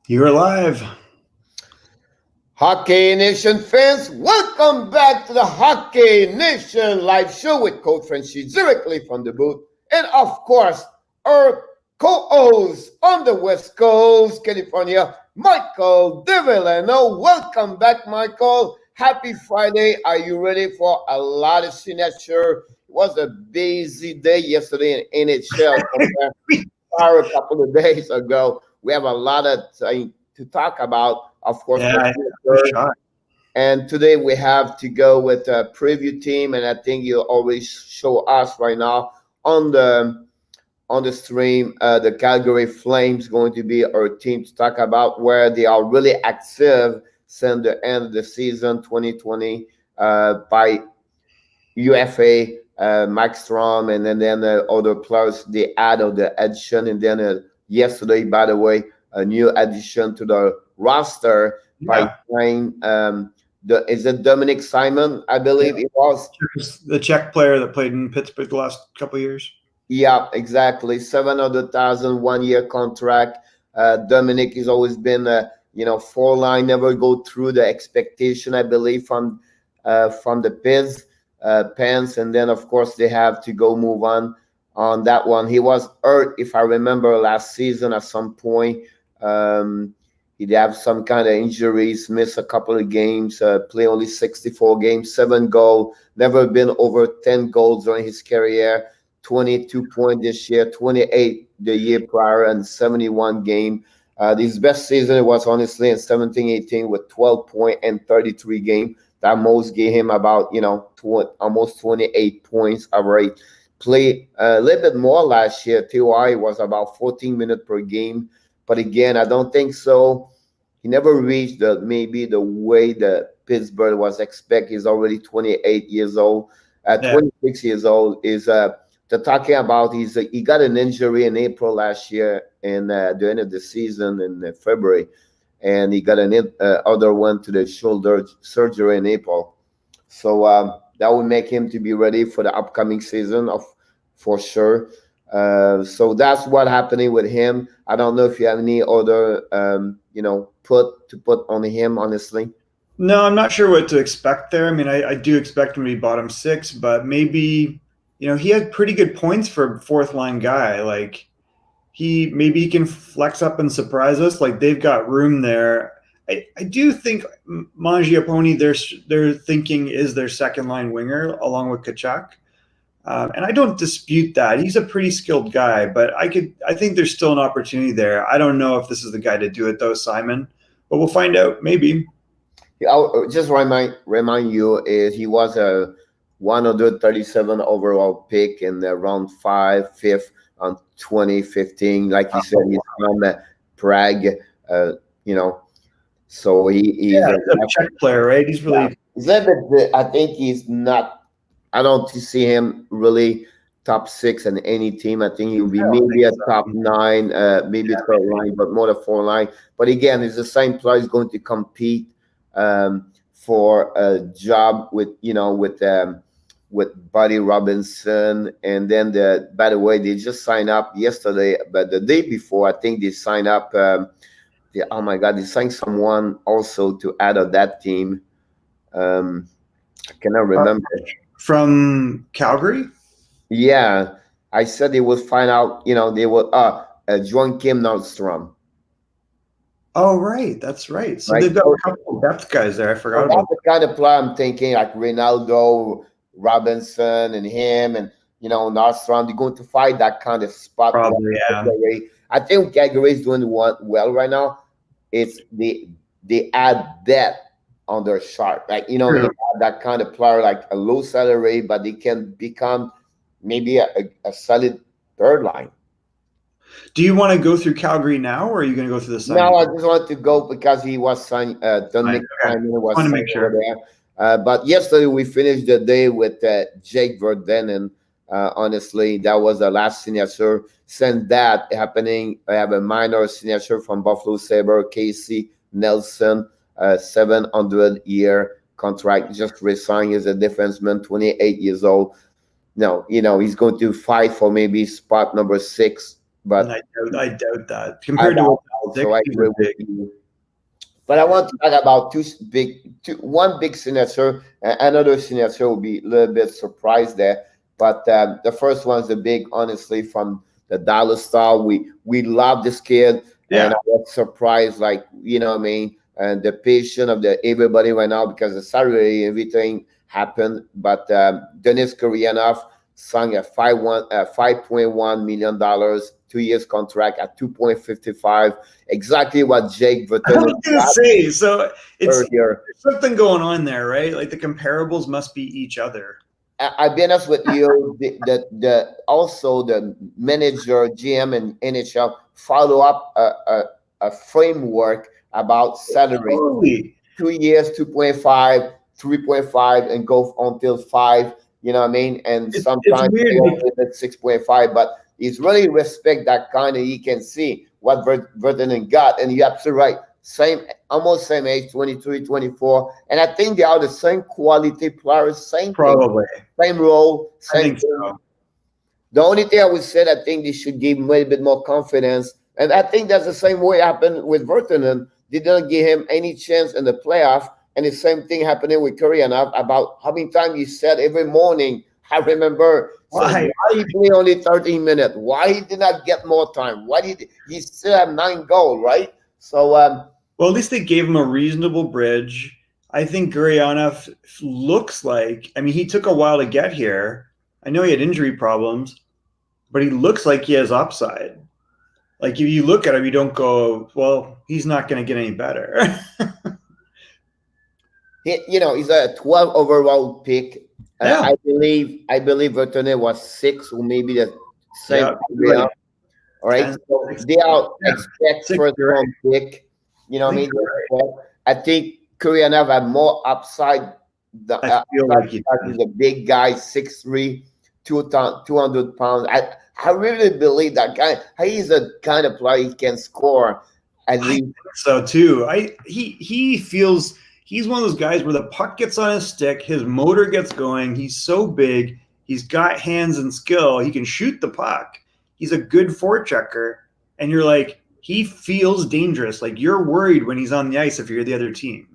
You're alive. Hockey Nation fans, welcome back to the Hockey Nation live show with Coach Frenchy directly from the booth. And of course, our co-host on the West Coast, California, Michael DeVillano. Welcome back, Michael. Happy Friday. Are you ready for a lot of signature? It was a busy day yesterday in NHL compared to a couple of days ago. We have a lot to talk about, of course. For sure. And today we have to go with a preview team, and I think you'll always show us right now on the stream. The Calgary Flames going to be our team to talk about where they are really active since the end of the season 2020 by UFA, Markstrom, and then other players they added the addition, and then yesterday, by the way, a new addition to the roster by playing is it Dominic Simon? I believe it was the Czech player that played in Pittsburgh the last couple of years. Yeah, exactly. 700,000 1-year contract. Dominic has always been four line, never go through the expectation, I believe, from the Pens, and then of course they have to go move on that one. He was hurt, if I remember, last season at some point. He'd have some kind of injuries, miss a couple of games, play only 64 games, 7 goals, never been over 10 goals during his career, 22 points this year, 28 the year prior, and 71 game. His best season was honestly in 17-18 with 12 points and 33 games. That most gave him about, almost 28 points average. Played a little bit more last year. TOI was about 14 minutes per game. But again, I don't think so. He never reached maybe the way that Pittsburgh was expected. He's already 28 years old. 26 years old is they're talking about he got an injury in April last year and the end of the season in February, and he got an other one to the shoulder surgery in April. So that would make him to be ready for the upcoming season for sure. So that's what happening with him. I don't know if you have any other, put on him, honestly. No, I'm not sure what to expect there. I mean, I do expect him to be bottom 6, but maybe, he had pretty good points for a fourth line guy. Like maybe he can flex up and surprise us. Like they've got room there. I do think Mangiapane, they're thinking is their second line winger along with Tkachuk. And I don't dispute that. He's a pretty skilled guy, but I think there's still an opportunity there. I don't know if this is the guy to do it though, Simon, but we'll find out maybe. I'll just remind you is he was a 137 overall pick in the round 5th on 2015. Like you said, he's from Prague, so he's a Czech player, right? He's really. I think he's not. I don't see him really top 6 in any team. I think he'll be maybe a top 9, maybe third line, but more the 4 line. But again, it's the same player is going to compete for a job with Buddy Robinson. And then by the way, they just signed up yesterday, but the day before, I think they signed up. They signed someone also to add to that team. I cannot remember. From Calgary? Yeah. I said they will find out, they will join Kim Nordstrom. Oh, right. That's right. So they've got a couple of depth guys there. I forgot about the kind of player I'm thinking, like Ronaldo, Robinson, and him, and, Nordstrom. They're going to find that kind of spot. Probably, yeah. I think Calgary is doing well right now. It's they add depth on their chart. Like, they have that kind of player, like a low salary, but they can become maybe a solid third line. Do you want to go through Calgary now, or are you going to go through the signing? No, I just want to go because he was signed. Dominic Simon was signed over there. But yesterday we finished the day with Jake Giordano. Honestly, that was the last signature. Since that happening, I have a minor signature from Buffalo Sabre, Casey Nelson. 700-year contract, just resigned as a defenseman, 28 years old. No, he's going to fight for maybe spot number 6. But I doubt that. Compared to what So I agree with you. But I want to talk about one big signature, another signature will be a little bit surprised there. But the first one's the big, honestly, from the Dallas Star. We love this kid, and I was surprised, like, you know what I mean, and the patience of everybody right now because the salary, everything happened. But Denis Koreanov signed a $5.1 million 2 years contract at 2.55, exactly what Jake Verton. I was going to say, so it's earlier. Something going on there, right? Like the comparables must be each other. I'll be honest with you. Also the manager, GM, and NHL follow up a framework about salary. Totally. 2 years, 2.5, 3.5, and go until 5. You know what I mean? And sometimes it's 6.5, but he's really respect that kind of. He can see what Vertonen got, and you're absolutely right. Almost same age, 23, 24, and I think they are the same quality players, same probably thing, same role, same. I think so. The only thing I would say, I think they should give him a little bit more confidence, and I think that's the same way happened with Vertonen. They didn't give him any chance in the playoff. And the same thing happening with Koreanov about how many times you said every morning. I remember why he played only 13 minutes. Why he did not get more time? Why did he still have 9 goals, right? So well, at least they gave him a reasonable bridge. I think Gurianov looks like, I mean, he took a while to get here. I know he had injury problems, but he looks like he has upside. Like if you look at him, you don't go, well, he's not going to get any better. He's a 12 overall pick. I believe Vertonen was 6 or maybe the same. Right. All right, so they are expect first round pick. You know what I mean? I think Koreanov had more upside. I feel like he's a big guy, 6'3", 200 pounds. I really believe that guy. He's a kind of player he can score. I think so too. He feels. He's one of those guys where the puck gets on his stick, his motor gets going. He's so big. He's got hands and skill. He can shoot the puck. He's a good forechecker. And you're like, he feels dangerous. Like you're worried when he's on the ice if you're the other team.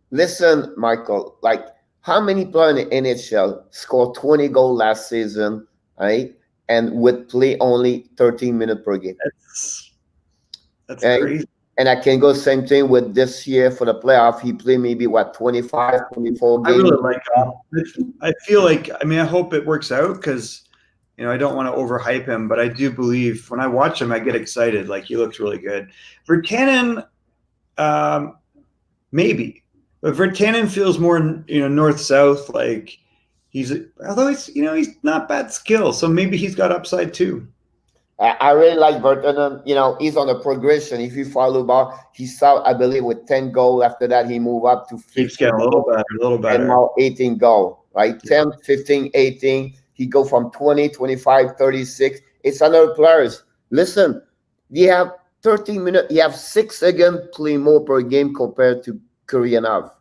Listen, Michael, like how many players in the NHL scored 20 goals last season, right? And would play only 13 minutes per game. That's crazy. And I can go same thing with this year for the playoff. He played maybe 25, 24 games. I really like him. I feel like, I mean, I hope it works out because, I don't want to overhype him, but I do believe when I watch him, I get excited. Like he looks really good. Virtanen, maybe, but Virtanen feels more, north-south. Like although he's not bad skill. So maybe he's got upside too. I really like Vertonen. He's on a progression. If you follow back, he saw, I believe, with 10 goals. After that, he moved up to 15. Keeps getting a little better. And now 18 goals, right? 10, 15, 18. He go from 20, 25, 36. It's another players. Listen, you have 13 minutes. You have 6 seconds play more per game compared to Koreanov.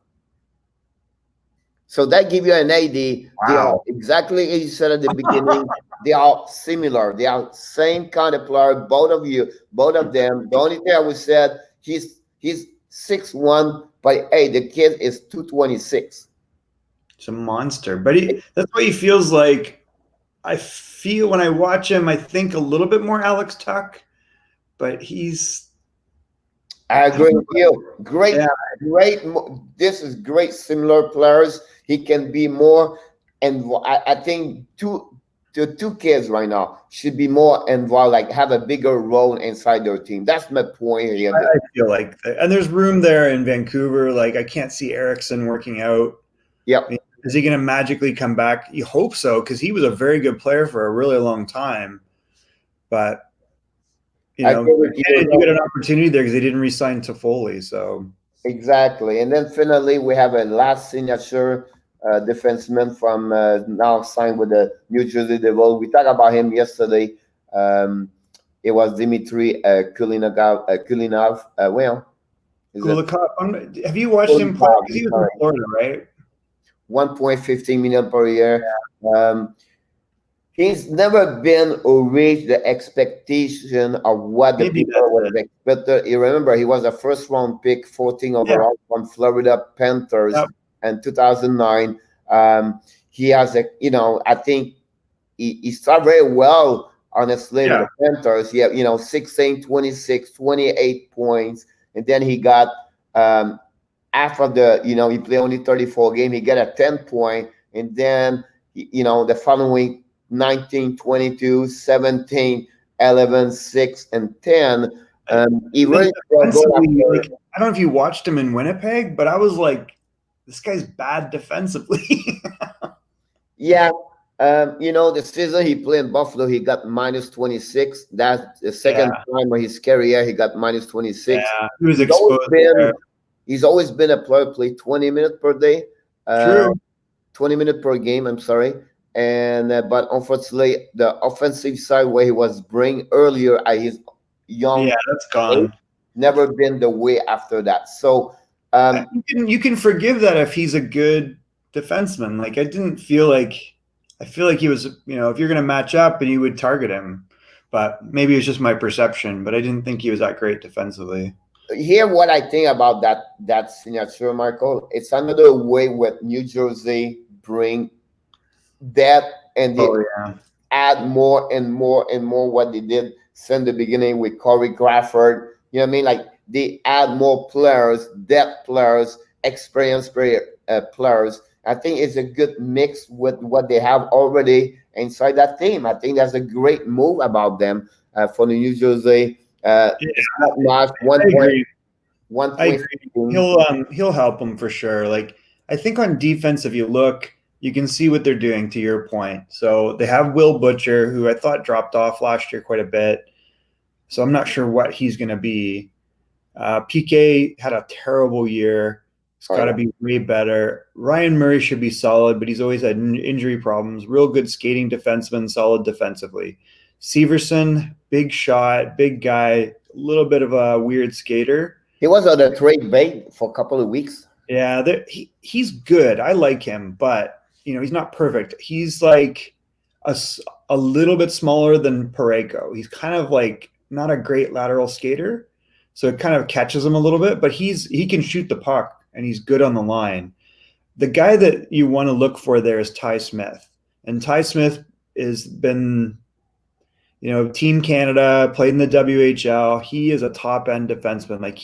So that gives you an idea. Wow. They are exactly as you said at the beginning. They are similar. They are same kind of player. Both of them. The only thing I would say, he's 6'1", but hey, the kid is 226. It's a monster. But that's what he feels like. I feel when I watch him, I think a little bit more Alex Tuck, but I agree with you. Great. This is great. Similar players. He can be more, and I think the 2 kids right now should be more involved, like have a bigger role inside their team. That's my point here. I feel like, and there's room there in Vancouver. Like I can't see Eriksson working out. Yep. Is he going to magically come back? You hope so, because he was a very good player for a really long time. But you get an opportunity there because they didn't re-sign Toffoli. So exactly, and then finally we have a last signature. Defenseman from now signed with the New Jersey Devils. We talked about him yesterday. It was Dmitry Kulinov. Kulikov. Have you watched him play? He was in Florida, right? 1.15 million per year. He's never been or reached the expectation of what the Maybe people would expect. You remember, he was a first-round pick, 14 overall from Florida Panthers in 2009. He has I think he started very well, honestly, with the Panthers. He had, 16, 26, 28 points. And then he got, after he played only 34 games, he got a 10 point. And then, the following 19, 22, 17, 11, 6, and 10. He really I don't know if you watched him in Winnipeg, but I was like, this guy's bad defensively. Yeah. The season he played in Buffalo, he got minus 26. That's the second time of his career he got minus 26. Yeah, he was exposed. He's always been a player play 20 minutes per day. True. 20 minutes per game, I'm sorry. And but unfortunately, the offensive side where he was bring earlier at his young that's gone. age, never been the way after that. So you can forgive that if he's a good defenseman. Like I feel like he was, if you're going to match up and you would target him, but maybe it's just my perception, but I didn't think he was that great defensively. Here, what I think about that signature, Michael, it's another way with New Jersey bring that and they add more and more and more what they did since the beginning with Corey Crawford. You know what I mean? Like they add more players, depth players, experienced players. I think it's a good mix with what they have already inside that team. I think that's a great move about them for the New Jersey. It's not much. I agree. He'll help them for sure. Like I think on defense, if you look, you can see what they're doing. To your point, so they have Will Butcher, who I thought dropped off last year quite a bit. So I'm not sure what he's going to be. PK had a terrible year. He's got to be way better. Ryan Murray should be solid, but he's always had injury problems. Real good skating defenseman, solid defensively. Severson, big shot, big guy, a little bit of a weird skater. He was on a trade bait for a couple of weeks. Yeah, he's good. I like him, but he's not perfect. He's like a little bit smaller than Parayko. He's kind of like not a great lateral skater, so it kind of catches him a little bit. But he can shoot the puck and he's good on the line. The guy that you want to look for there is Ty Smith, and Ty Smith has been, Team Canada, played in the WHL. He is a top end defenseman. Like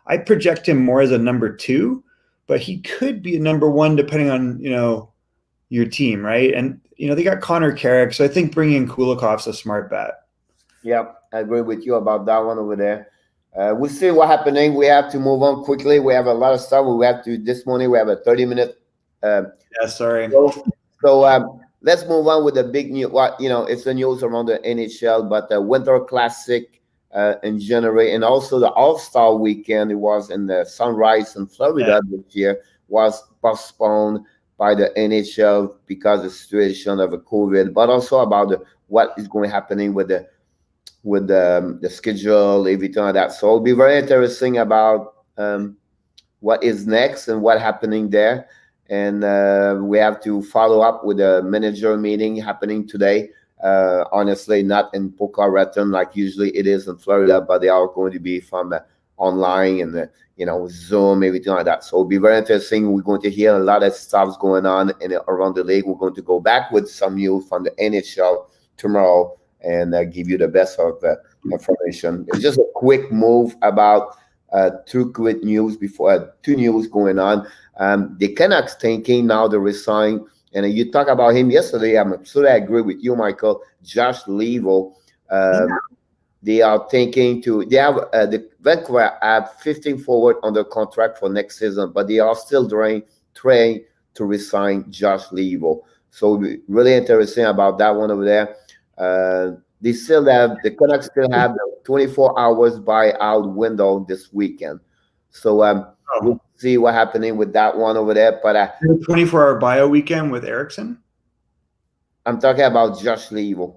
I project him more as a number 2, but he could be a number 1 depending on your team, right? And they got Connor Carrick, so I think bringing Kulikov's a smart bet. Yeah, I agree with you about that one over there. We'll see what's happening. We have to move on quickly. We have a lot of stuff. This morning we have a 30-minute. Sorry. So let's move on with the big news. It's the news around the NHL, but the Winter Classic in January, and also the All-Star Weekend. It was in the Sunrise in Florida this year, was postponed by the NHL because of the situation of the COVID, but also about what is going happening with the schedule, everything like that. So it'll be very interesting about what is next and what happening there. And we have to follow up with a manager meeting happening today. Honestly, not in Boca Raton like usually it is in Florida, but they are going to be from online and Zoom, everything like that. So it'll be very interesting. We're going to hear a lot of stuff going on around the league. We're going to go back with some news from the NHL tomorrow and give you the best of the information. It's just a quick move about two quick news before 2 news going on. The Canucks thinking now to resign, and you talked about him yesterday. I'm absolutely agree with you, Michael. Josh Levo. They are thinking they have the Vancouver have 15 forward under contract for next season, but they are still trying to resign Josh Levo. So really interesting about that one over there. The Canucks still have the 24 hours buyout window this weekend. So we'll see what's happening with that one over there. But 24-hour bio weekend with Eriksson? I'm talking about Josh Levo.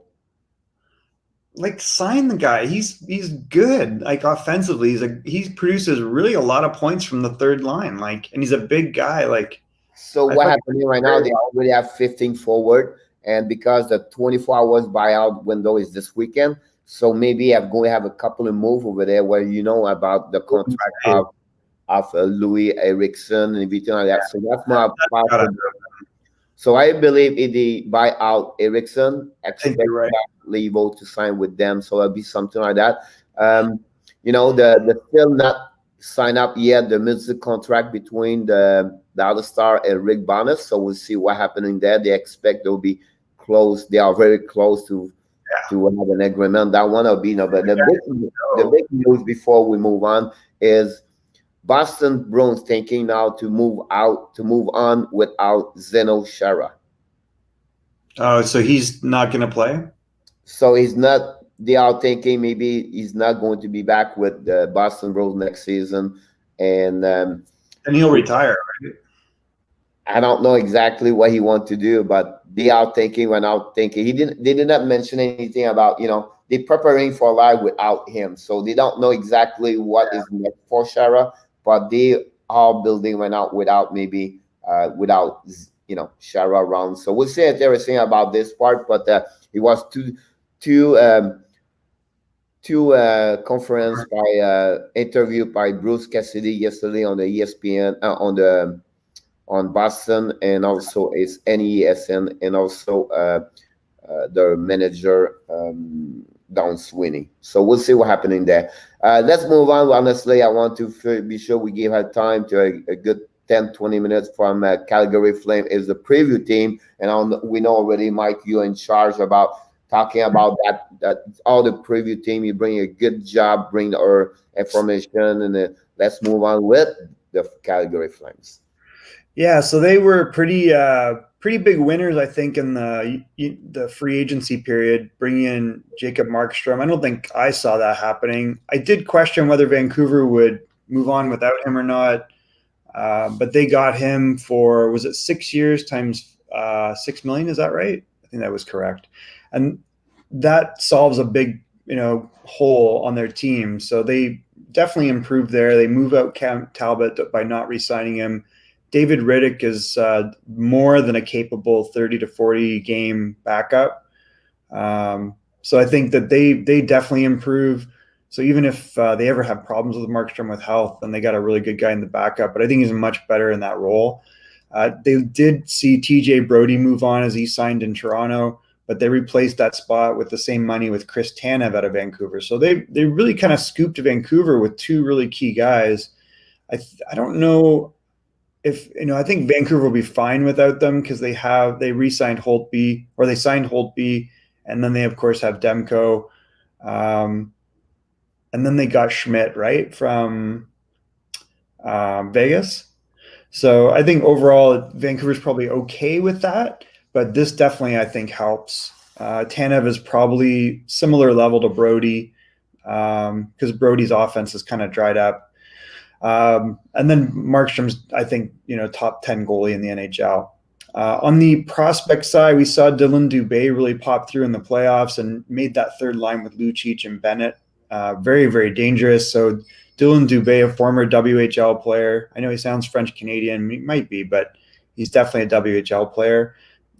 Like, sign the guy. He's good. Like, offensively, he produces really a lot of points from the third line. Like, and he's a big guy. Like, so what happening right now? They already have 15 forward, and because the 24 hours buyout window is this weekend, so maybe I'm going to have a couple of moves over there where about the contract of Louis Eriksson and everything like that. So that's my part. So I believe if they buy out Eriksson, expect Levo to sign with them. So it'll be something like that. The still not signed up yet the music contract between the other star and Rick Barnes. So we'll see what happening there. They expect they'll be close. They are very close to have an agreement. That one will be but the big news before we move on is Boston Bruins thinking now to move on without Zdeno Chara. Oh, so he's not going to play? So he's not. They are thinking maybe he's not going to be back with the Boston Bruins next season, and he'll retire, right? I don't know exactly what he wants to do, but they are thinking. They did not mention anything about they're preparing for life without him, so they don't know exactly what is next for Chara. But they are building right now without Chara around. So we'll see everything about this part. But it was two conference interview by Bruce Cassidy yesterday on the ESPN on Boston, and also it's NESN, and also the manager Don Sweeney. So we'll see what happening there. Let's move on. Honestly, I want to be sure we give her time to a good 10-20 minutes from Calgary Flame is the preview team, and we know already, Mike, you're in charge about talking about that all the preview team. You bring a good job, bring our information, and let's move on with the Calgary Flames. Yeah, so they were pretty big winners, I think, in the free agency period, bringing in Jakob Markstrom. I don't think I saw that happening. I did question whether Vancouver would move on without him or not, but they got him for, was it 6 years times $6 million? Is that right? I think that was correct, and that solves a big hole on their team. So they definitely improved there. They move out Cam Talbot by not re-signing him. David Riddick is more than a capable 30 to 40 game backup. So I think that they definitely improve. So even if they ever have problems with Markstrom with health, then they got a really good guy in the backup. But I think he's much better in that role. They did see TJ Brodie move on as he signed in Toronto, but they replaced that spot with the same money with Chris Tanev out of Vancouver. So they really kind of scooped Vancouver with two really key guys. I don't know if I think Vancouver will be fine without them because they re-signed Holtby, or they signed Holtby, and then they of course have Demko, and then they got Schmidt right from Vegas. So I think overall Vancouver's probably okay with that, but this definitely I think helps. Tanev is probably similar level to Brodie because Brodie's offense is kind of dried up. And then Markstrom's, I think, top 10 goalie in the NHL. On the prospect side, we saw Dylan Dube really pop through in the playoffs and made that third line with Lucic and Bennett. Very, very dangerous. So Dylan Dube, a former WHL player. I know he sounds French-Canadian. He might be, but he's definitely a WHL player.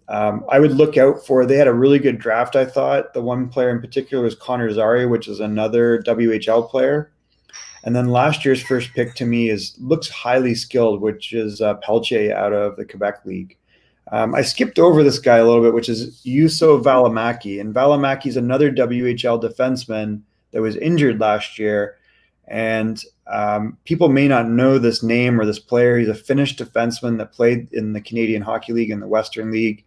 I would look out for, they had a really good draft, I thought. The one player in particular was Connor Zary, which is another WHL player. And then last year's first pick to me looks highly skilled, which is Pelletier out of the Quebec League. I skipped over this guy a little bit, which is Yuso Valamaki. And Valamaki's another WHL defenseman that was injured last year. And people may not know this name or this player. He's a Finnish defenseman that played in the Canadian Hockey League and the Western League.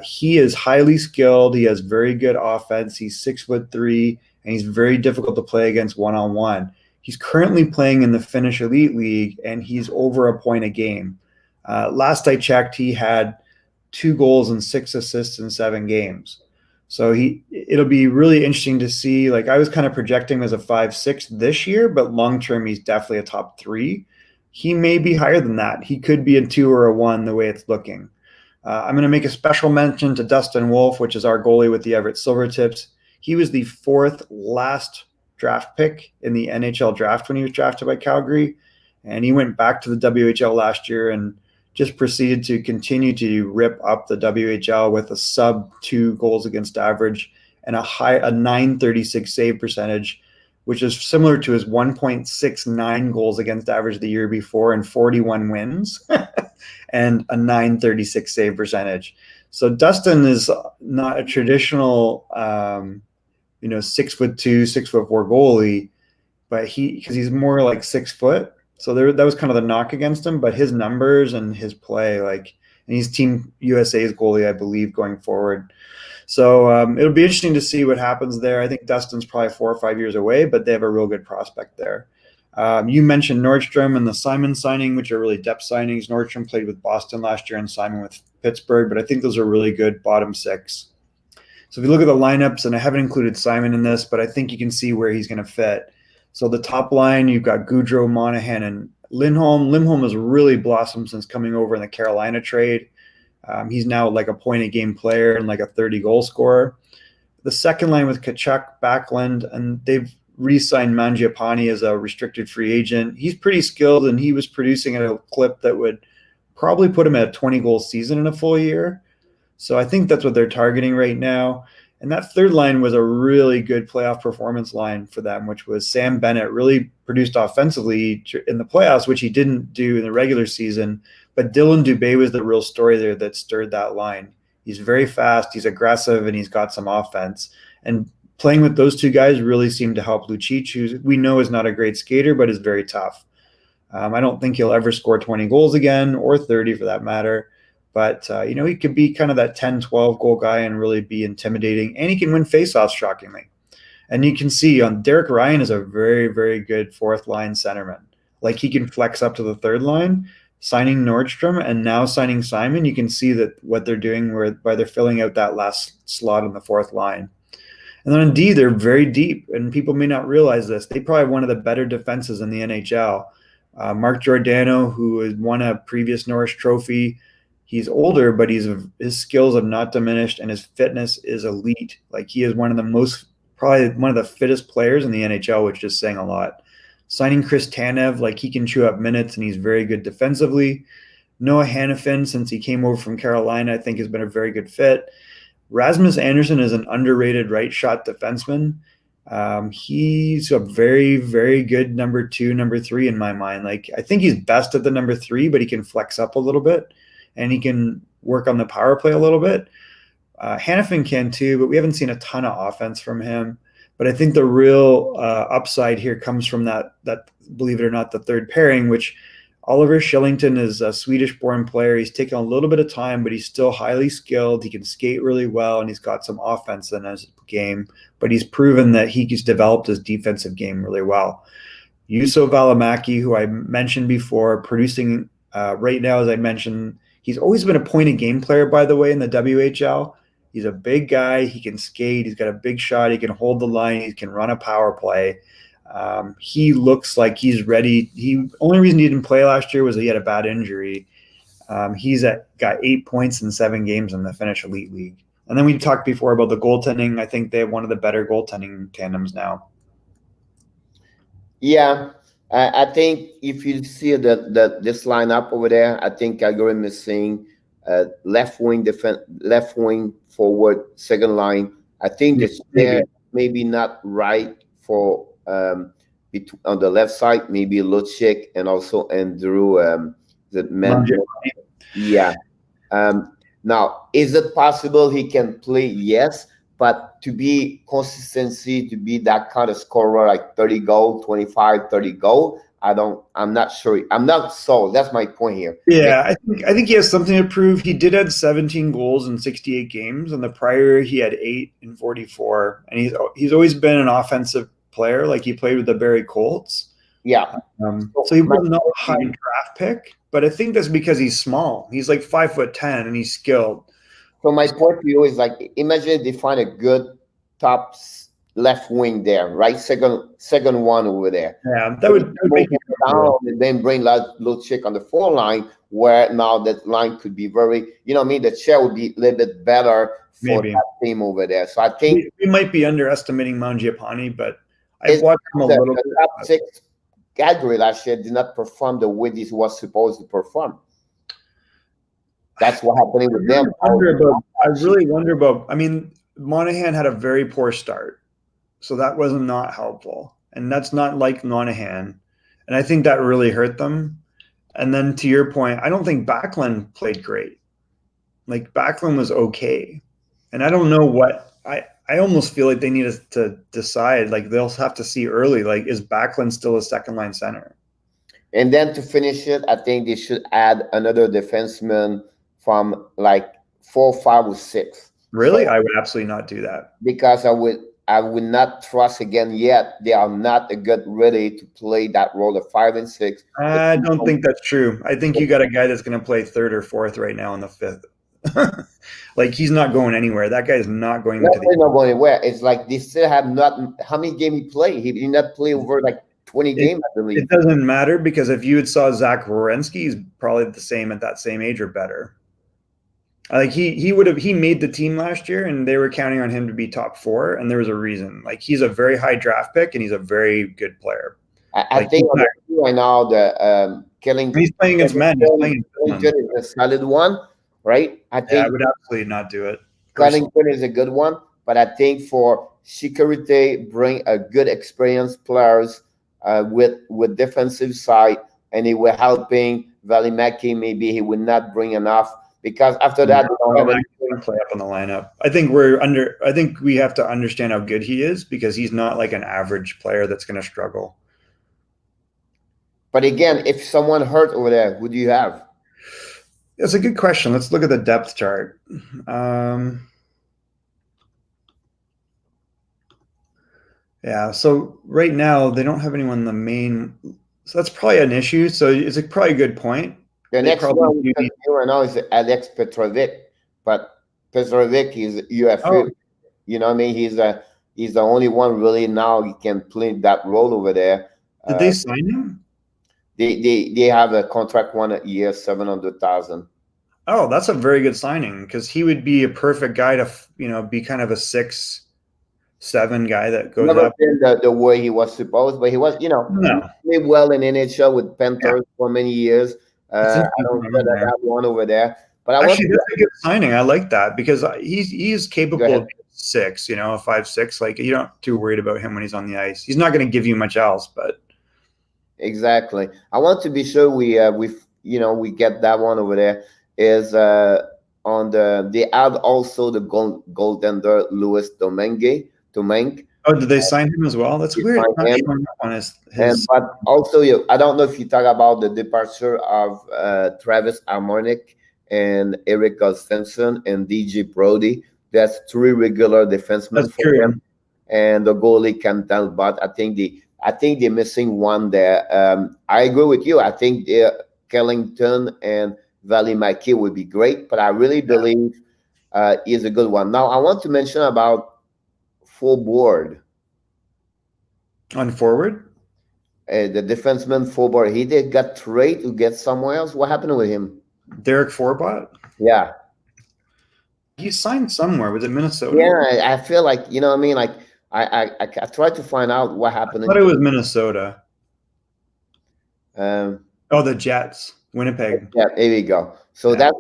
He is highly skilled. He has very good offense. He's 6'3", and he's very difficult to play against one-on-one. He's currently playing in the Finnish Elite League, and he's over a point a game. Last I checked, he had 2 goals and 6 assists in 7 games. So it'll be really interesting to see. Like, I was kind of projecting him as a 5-6 this year, but long-term, he's definitely a top 3. He may be higher than that. He could be a 2 or a 1 the way it's looking. I'm going to make a special mention to Dustin Wolf, which is our goalie with the Everett Silvertips. He was the 4th last draft pick in the NHL draft when he was drafted by Calgary, and he went back to the WHL last year and just proceeded to continue to rip up the WHL with a sub 2 goals against average and a 936 save percentage, which is similar to his 1.69 goals against average the year before and 41 wins and a 936 save percentage. So Dustin is not a traditional, 6'2", 6'4" goalie, but because he's more like 6 foot. So that was kind of the knock against him, but his numbers and his play, and he's Team USA's goalie, I believe, going forward. So it'll be interesting to see what happens there. I think Dustin's probably 4 or 5 years away, but they have a real good prospect there. You mentioned Nordstrom and the Simon signing, which are really depth signings. Nordstrom played with Boston last year and Simon with Pittsburgh, but I think those are really good bottom six. So if you look at the lineups, and I haven't included Simon in this, but I think you can see where he's going to fit. So the top line, you've got Gaudreau, Monahan, and Lindholm. Lindholm has really blossomed since coming over in the Carolina trade. He's now like a point-a-game player and like a 30-goal scorer. The second line with Tkachuk, Backlund, and they've re-signed Mangiapane as a restricted free agent. He's pretty skilled, and he was producing at a clip that would probably put him at a 20-goal season in a full year. So I think that's what they're targeting right now. And that third line was a really good playoff performance line for them, which was Sam Bennett really produced offensively in the playoffs, which he didn't do in the regular season. But Dylan Dube was the real story there that stirred that line. He's very fast, he's aggressive, and he's got some offense. And playing with those two guys really seemed to help Lucic, who we know is not a great skater, but is very tough. I don't think he'll ever score 20 goals again, or 30 for that matter. But, he could be kind of that 10, 12-goal guy and really be intimidating. And he can win faceoffs, shockingly. And you can see Derek Ryan is a very, very good fourth-line centerman. Like, he can flex up to the third line. Signing Nordstrom and now signing Simon, you can see that what they're doing by they're filling out that last slot on the fourth line. And then on D, they're very deep, and people may not realize this. They probably have one of the better defenses in the NHL. Mark Giordano, who has won a previous Norris Trophy, he's older, but his skills have not diminished, and his fitness is elite. Like, he is probably one of the fittest players in the NHL, which is saying a lot. Signing Chris Tanev, he can chew up minutes, and he's very good defensively. Noah Hannafin, since he came over from Carolina, I think has been a very good fit. Rasmus Anderson is an underrated right shot defenseman. He's a very, very good number 2, number 3 in my mind. I think he's best at the number 3, but he can flex up a little bit, and he can work on the power play a little bit. Hannafin can too, but we haven't seen a ton of offense from him. But I think the real upside here comes from that, believe it or not, the third pairing, which Oliver Shellington is a Swedish-born player. He's taken a little bit of time, but he's still highly skilled. He can skate really well, and he's got some offense in his game. But he's proven that he's developed his defensive game really well. Yuso Valamaki, who I mentioned before, producing right now, as I mentioned, he's always been a point-a-game player, by the way, in the WHL. He's a big guy. He can skate. He's got a big shot. He can hold the line. He can run a power play. He looks like he's ready. Only reason he didn't play last year was he had a bad injury. He's got 8 points in 7 games in the Finnish Elite League. And then we talked before about the goaltending. I think they have one of the better goaltending tandems now. Yeah, I think if you see this lineup over there, I think Calgary is missing left wing forward, second line. I think it's maybe not right for on the left side, maybe Lucic and also Andrew Yeah. Now, is it possible he can play? Yes, but to be consistency, to be that kind of scorer, like 30 goal, 25, 30 goal, I'm not sure. I'm not sold. That's my point here. Yeah, I think he has something to prove. He did have 17 goals in 68 games, and the prior he had 8 in 44. And he's always been an offensive player. Like, he played with the Barrie Colts. Yeah. So he was not a high draft pick, but I think that's because he's small. He's like 5'10" and he's skilled. So my point to you is, imagine they find a good top left wing there, right? Second one over there. Yeah, that would make it down, and then bring Lucic on the 4 line, where now that line could be very, the chair would be a little bit better for that team over there. So I think we might be underestimating Mangiapane, but I've watched him a little bit. The top 6 Calgary last year did not perform the way this was supposed to perform. That's what happening with them. I really wonder about. I mean, Monahan had a very poor start, so that was not helpful, and that's not like Monahan, and I think that really hurt them. And then to your point, I don't think Backlund played great. Like Backlund was okay, and I don't know what I almost feel like they need to decide. Like they'll have to see early. Like is Backlund still a second line center? And then to finish it, I think they should add another defenseman from like 4, 5, or 6. Really, so, I would absolutely not do that because I would not trust again yet. They are not a good ready to play that role of 5 and 6. I don't think that's true. I think you got a guy that's going to play 3rd or 4th right now in the 5th. Like he's not going anywhere. That guy is not going not going anywhere. It's like they still have not. How many games he played? He did not play over like 20 games, I believe. It doesn't matter because if you had saw Zach Werenski, he's probably the same at that same age or better. Like he made the team last year, and they were counting on him to be top 4, and there was a reason. Like he's a very high draft pick, and he's a very good player. I think right now the Shellington. He's playing against men. Shellington is a solid one, right? I would absolutely not do it. Shellington is a good one, but I think for security, bring a good experienced players with defensive side, and he will helping Valimaki. Maybe he would not bring enough. Because after that, they don't have anything. Play up on the lineup. I think we have to understand how good he is because he's not like an average player that's going to struggle. But again, if someone hurt over there, who do you have? That's a good question. Let's look at the depth chart. Yeah. So right now they don't have anyone in the main. So that's probably an issue. So it's probably a good point. The next one right now is Alex Petrovic, but Petrovic is UFA. Oh. You know what I mean? He's the only one really now he can play that role over there. Did they sign him? They have a contract 1 year, 700,000. Oh, that's a very good signing because he would be a perfect guy to be kind of a 6-7 guy that goes Never up. Been the way he was supposed, but he was he played well in NHL with Panthers for many years. I don't know that one over there, but actually that's a good signing. I like that because he's capable of 6, a 5-6. Like you're not too worried about him when he's on the ice. He's not going to give you much else, but exactly. I want to be sure we get that one over there. Is on they add also the goaltender Louis Domingue. Oh, did they sign him as well? That's weird. But also, I don't know if you talk about the departure of Travis Armonic and Eric Gustafsson and DJ Brodie. That's 3 regular defensemen for them, and the goalie can tell. But I think they're missing one there. I agree with you. I think Shellington and Valimaki would be great, but I really believe is a good one. Now I want to mention about full board. On forward? The defenseman full board. He got traded to get somewhere else. What happened with him? Derek Forbot? Yeah. He signed somewhere. Was it Minnesota? Yeah, I feel like, you know what I mean? Like, I tried to find out what happened. I thought it was Minnesota. The Jets. Winnipeg. Yeah, there you go. So that's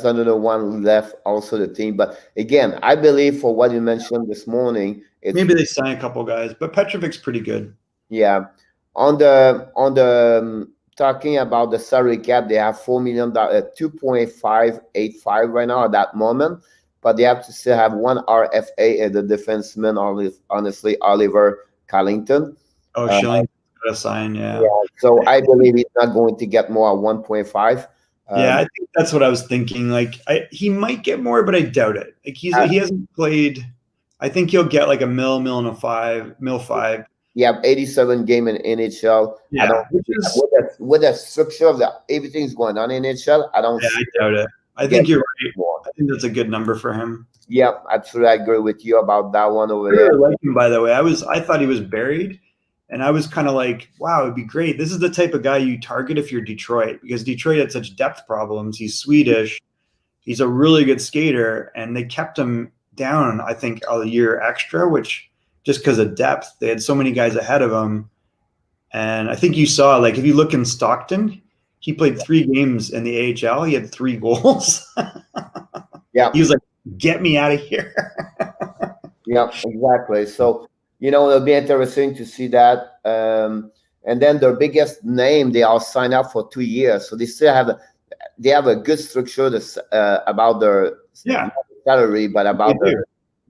another one left, also the team. But again, I believe for what you mentioned this morning, maybe they sign a couple guys, but Petrovic's pretty good. Yeah, on the talking about the salary cap, they have $4 million, 2.585 right now at that moment, but they have to still have one RFA at the defenseman. Honestly, Oliver Shellington. Oh, Shellington. A sign, yeah. So I believe he's not going to get more at 1.5. I think that's what I was thinking. Like he might get more, but I doubt it. Like he hasn't played. I think he'll get like a mil and a 5. Yeah, 87 game in NHL. Yeah, with the structure of everything's going on in NHL. I don't. Yeah, I doubt it. I think you're right. I think that's a good number for him. Yeah, absolutely. I agree with you about that one over there. I like him, by the way. I thought he was buried. And I was kind of like, wow, it'd be great. This is the type of guy you target if you're Detroit, because Detroit had such depth problems. He's Swedish. He's a really good skater. And they kept him down, I think, a year extra, which just because of depth, they had so many guys ahead of him. And I think you saw, like, if you look in Stockton, he played 3 games in the AHL. He had 3 goals. Yeah. He was like, get me out of here. Yeah, exactly. So, it'll be interesting to see that. And then their biggest name, they all signed up for 2 years. So they still have a good structure about their salary, but about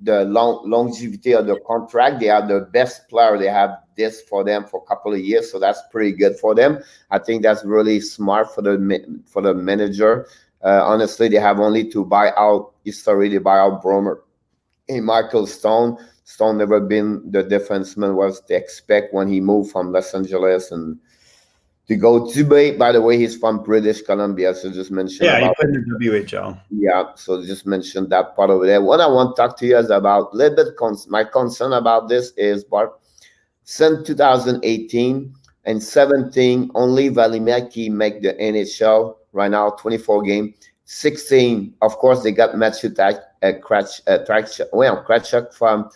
the longevity of the contract. They are the best player. They have this for them for a couple of years. So that's pretty good for them. I think that's really smart for the manager. Honestly, they have only to buy out Bromer and Michael Stone. Stone never been the defenseman was to expect when he moved from Los Angeles and to go to Dube. By the way, he's from British Columbia, so just mention he about played in the WHL. Yeah, so just mention that part over there. What I want to talk to you is about a little bit. My concern about this is, Bart, since 2018 and 17, only Valimaki make the NHL right now, 24 game. 16, of course, they got Matthew Kratchuk from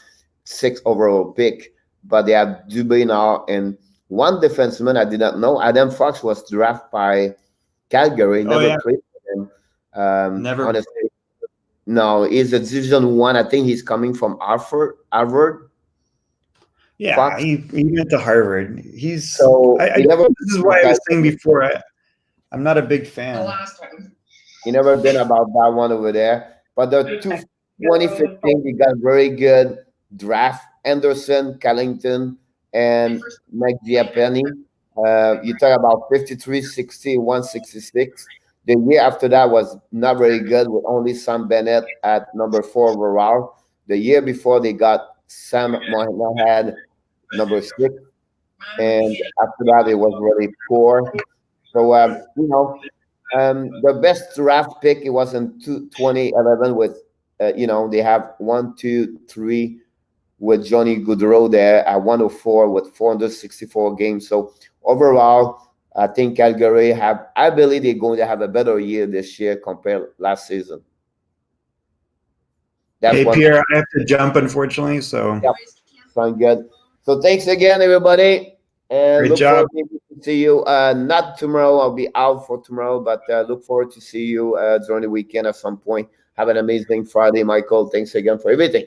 6th overall pick, but they have Dube now, and one defenseman I did not know, Adam Fox, was drafted by Calgary, never played for them. Never. Honestly, no, he's a Division 1. I think he's coming from Harvard. Yeah, Fox. he went to Harvard. He's so this is why I was saying before, I'm not a big fan. The last time. He never been about that one over there. But the 2015, they got very good draft. Anderson, Shellington, and McGiappenny. You talk about 53, 60, 166. The year after that was not very good, with only Sam Bennett at number 4 overall. The year before, they got Sam Monahan, number 6. And after that, it was really poor. So, the best draft pick, it was in 2011 with, they have 1, 2, 3 with Johnny Gaudreau there at 104 with 464 games. So overall, I think Calgary I believe they're going to have a better year this year compared last season. Hey, Pierre, I have to jump, unfortunately. So, sound good. So thanks again, everybody. And great look job. forward to see you. Not tomorrow. I'll be out for tomorrow, but look forward to see you during the weekend at some point. Have an amazing Friday, Michael. Thanks again for everything.